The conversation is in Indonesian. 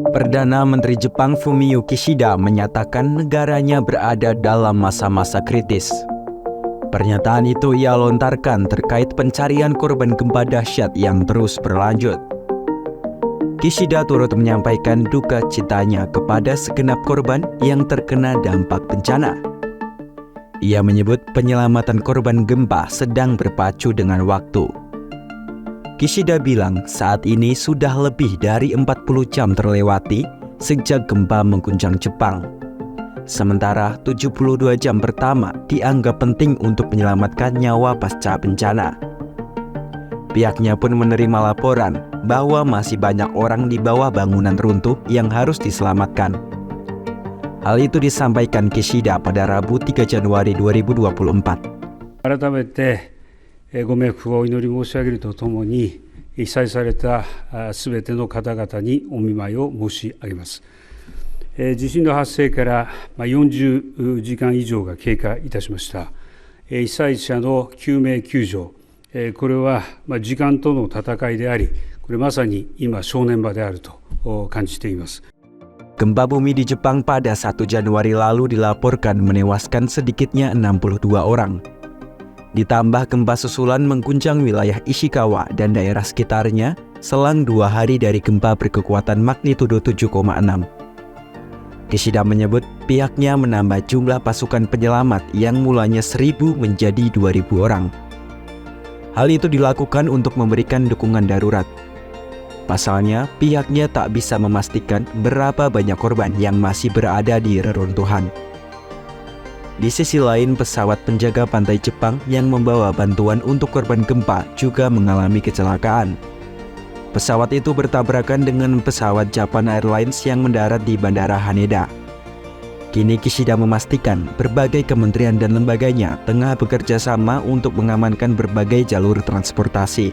Perdana Menteri Jepang Fumio Kishida menyatakan negaranya berada dalam masa-masa kritis. Pernyataan itu ia lontarkan terkait pencarian korban gempa dahsyat yang terus berlanjut. Kishida turut menyampaikan duka citanya kepada segenap korban yang terkena dampak bencana. Ia menyebut penyelamatan korban gempa sedang berpacu dengan waktu. Kishida bilang saat ini sudah lebih dari 40 jam terlewati sejak gempa mengguncang Jepang. Sementara 72 jam pertama dianggap penting untuk menyelamatkan nyawa pasca bencana. Pihaknya pun menerima laporan bahwa masih banyak orang di bawah bangunan runtuh yang harus diselamatkan. Hal itu disampaikan Kishida pada Rabu 3 Januari 2024. 改めてご冥福をお祈り申し上げるとともに、被災されたすべての方々にお見舞いを申し上げます。地震の発生から40時間以上が経過いたしました。被災者の救命救助、これは時間との戦いであり、これまさに今正念場であると感じています。Gempa bumi di Jepang pada 1 Januari lalu dilaporkan menewaskan sedikitnya 62 orang. Ditambah gempa susulan mengguncang wilayah Ishikawa dan daerah sekitarnya selang 2 hari dari gempa berkekuatan magnitudo 7,6. Kishida menyebut pihaknya menambah jumlah pasukan penyelamat yang mulanya 1.000 menjadi 2.000 orang. Hal itu dilakukan untuk memberikan dukungan darurat. Pasalnya, pihaknya tak bisa memastikan berapa banyak korban yang masih berada di reruntuhan. Di sisi lain, pesawat penjaga pantai Jepang yang membawa bantuan untuk korban gempa juga mengalami kecelakaan. Pesawat itu bertabrakan dengan pesawat Japan Airlines yang mendarat di Bandara Haneda. Kini Kishida memastikan berbagai kementerian dan lembaganya tengah bekerja sama untuk mengamankan berbagai jalur transportasi.